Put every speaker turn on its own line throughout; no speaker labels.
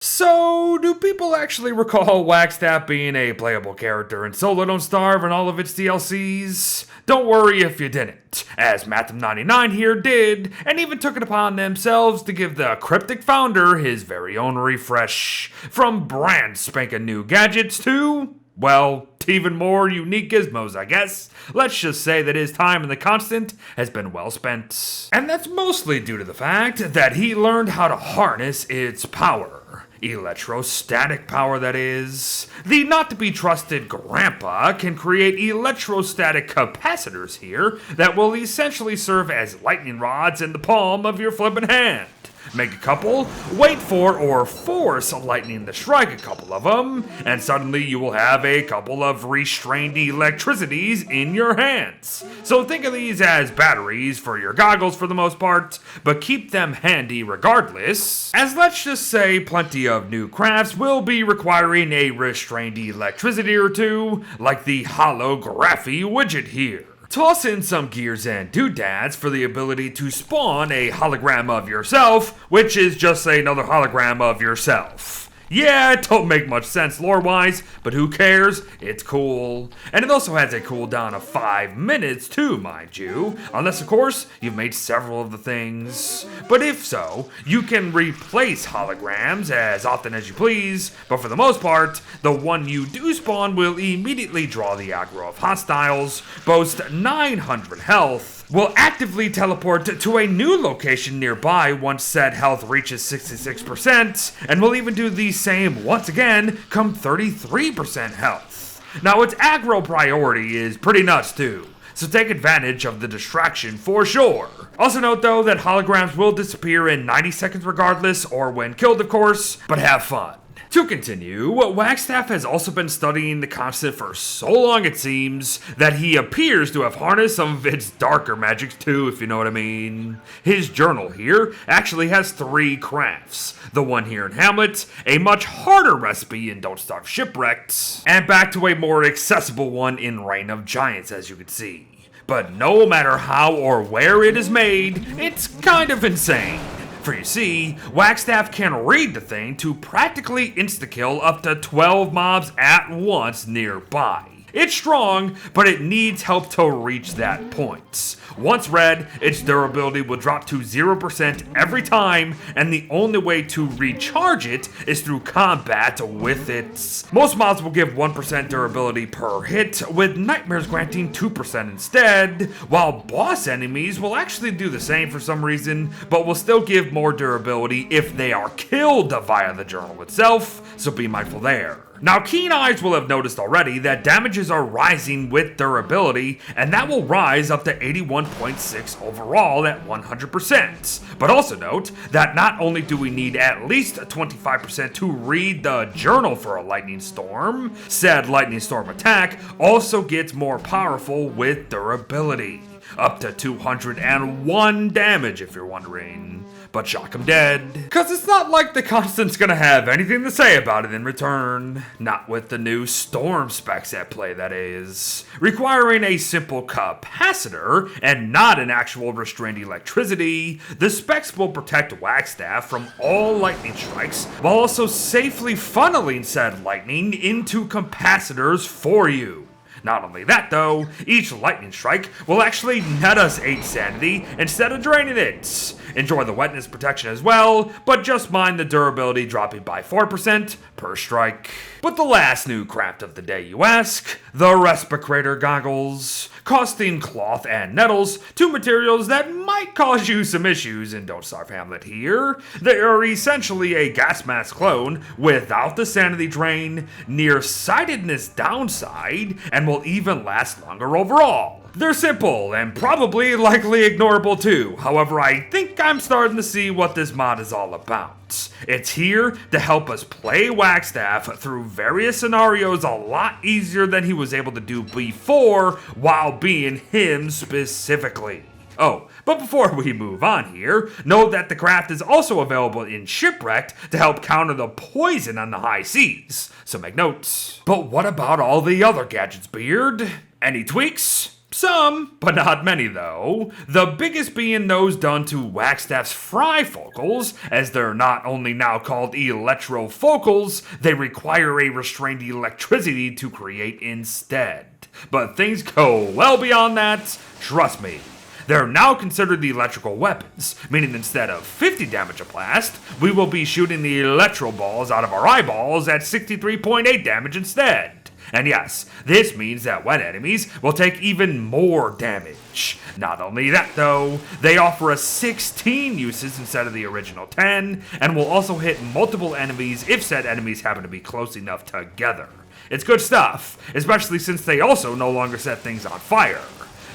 So, do people actually recall Wagstaff being a playable character in Solo Don't Starve and all of its DLCs? Don't worry if you didn't, as Mathem99 here did, and even took it upon themselves to give the Cryptic Founder his very own refresh. From brand spanking new gadgets to, well, even more unique gizmos, I guess. Let's just say that his time in the Constant has been well spent. And that's mostly due to the fact that he learned how to harness its power. Electrostatic power, that is. The not-to-be-trusted Grandpa can create electrostatic capacitors here that will essentially serve as lightning rods in the palm of your flippin' hand. Make a couple, wait for or force lightning to strike a couple of them, and suddenly you will have a couple of restrained electricities in your hands. So think of these as batteries for your goggles for the most part, but keep them handy regardless, as let's just say plenty of new crafts will be requiring a restrained electricity or two, like the Holography widget here. Toss in some gears and doodads for the ability to spawn a hologram of yourself, which is just another hologram of yourself. Yeah, it don't make much sense lore-wise, but who cares? It's cool. And it also has a cooldown of 5 minutes too, mind you. Unless, of course, you've made several of the things. But if so, you can replace holograms as often as you please, but for the most part, the one you do spawn will immediately draw the aggro of hostiles, boast 900 health, will actively teleport to a new location nearby once said health reaches 66%, and will even do the same once again come 33% health. Now its aggro priority is pretty nuts too, so take advantage of the distraction for sure. Also note though that holograms will disappear in 90 seconds regardless, or when killed of course, but have fun. To continue, Wagstaff has also been studying the Constant for so long it seems, that he appears to have harnessed some of its darker magics too, if you know what I mean. His journal here actually has 3 crafts. The one here in Hamlet, a much harder recipe in Don't Starve Shipwrecked, and back to a more accessible one in Reign of Giants, as you can see. But no matter how or where it is made, it's kind of insane. For you see, Wagstaff can read the thing to practically insta-kill up to 12 mobs at once nearby. It's strong, but it needs help to reach that point. Once read, its durability will drop to 0% every time, and the only way to recharge it is through combat with it. Most mobs will give 1% durability per hit, with nightmares granting 2% instead, while boss enemies will actually do the same for some reason, but will still give more durability if they are killed via the journal itself, so be mindful there. Now, keen eyes will have noticed already that damages are rising with durability, and that will rise up to 81.6 overall at 100%. But also note that not only do we need at least 25% to read the journal for a lightning storm, said lightning storm attack also gets more powerful with durability. Up to 201 damage if you're wondering. But shock 'em dead. Cause it's not like the Constant's gonna have anything to say about it in return. Not with the new storm specs at play, that is. Requiring a simple capacitor and not an actual restrained electricity, the specs will protect Wagstaff from all lightning strikes while also safely funneling said lightning into capacitors for you. Not only that though, each lightning strike will actually net us 8 sanity instead of draining it. Enjoy the wetness protection as well, but just mind the durability dropping by 4% per strike. But the last new craft of the day, you ask? The Respiter goggles. Costing cloth and nettles, 2 materials that might cause you some issues in Don't Starve Hamlet here. They are essentially a gas mask clone without the sanity drain, nearsightedness downside, and will even last longer overall. They're simple and probably likely ignorable too. However, I think I'm starting to see what this mod is all about. It's here to help us play Wagstaff through various scenarios a lot easier than he was able to do before while being him specifically. Oh, but before we move on here, know that the craft is also available in Shipwrecked to help counter the poison on the high seas, so make notes. But what about all the other gadgets, Beard? Any tweaks? Some, but not many though. The biggest being those done to Wagstaff's frifocals, as they're not only now called electrofocals, they require a restrained electricity to create instead. But things go well beyond that, trust me. They're now considered the electrical weapons, meaning instead of 50 damage a blast, we will be shooting the electro balls out of our eyeballs at 63.8 damage instead. And yes, this means that wet enemies will take even more damage. Not only that though, they offer us 16 uses instead of the original 10, and will also hit multiple enemies if said enemies happen to be close enough together. It's good stuff, especially since they also no longer set things on fire.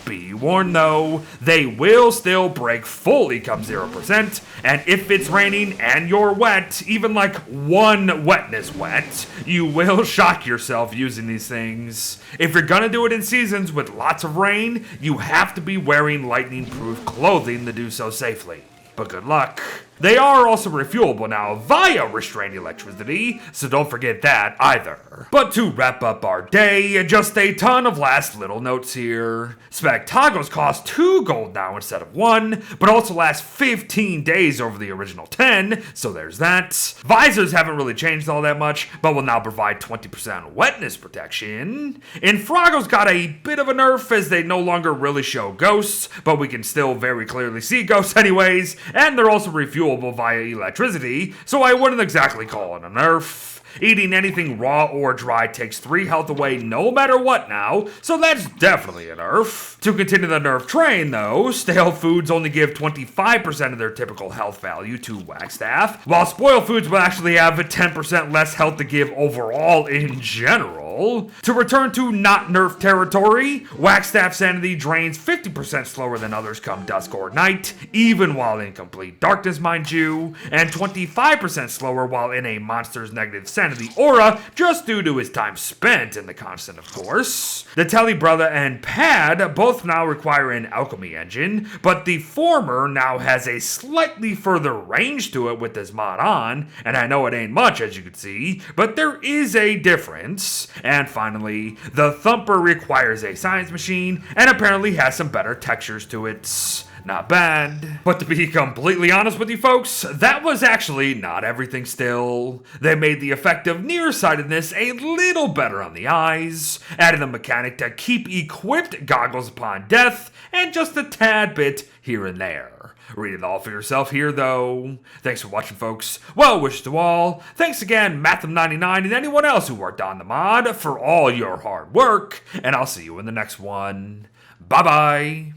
Be warned though, they will still break fully come 0%, and if it's raining and you're wet, even like one wetness wet, you will shock yourself using these things. If you're gonna do it in seasons with lots of rain, you have to be wearing lightning-proof clothing to do so safely. But good luck. They are also refuelable now via restrained electricity, so don't forget that either. But to wrap up our day, just a ton of last little notes here. Spectacles cost 2 gold now instead of 1, but also last 15 days over the original 10, so there's that. Visors haven't really changed all that much, but will now provide 20% wetness protection. And Froggles got a bit of a nerf as they no longer really show ghosts, but we can still very clearly see ghosts anyways, and they're also refuelable via electricity, so I wouldn't exactly call it a nerf. Eating anything raw or dry takes 3 health away no matter what now, so that's definitely a nerf. To continue the nerf train though, stale foods only give 25% of their typical health value to Wagstaff, while spoiled foods will actually have 10% less health to give overall in general. To return to not nerf territory, Wagstaff sanity drains 50% slower than others come dusk or night, even while in complete darkness mind you, and 25% slower while in a monster's negative sanity aura, just due to his time spent in the constant, of course. The Telly Brother and Pad both now require an alchemy engine, but the former now has a slightly further range to it with this mod on, and I know it ain't much as you can see, but there is a difference. And finally, the Thumper requires a science machine, and apparently has some better textures to it. Not bad. But to be completely honest with you folks, that was actually not everything still. They made the effect of nearsightedness a little better on the eyes, added a mechanic to keep equipped goggles upon death, and just a tad bit here and there. Read it all for yourself here though. Thanks for watching folks. Well wishes to all. Thanks again Mathem99 and anyone else who worked on the mod for all your hard work, and I'll see you in the next one. Bye bye.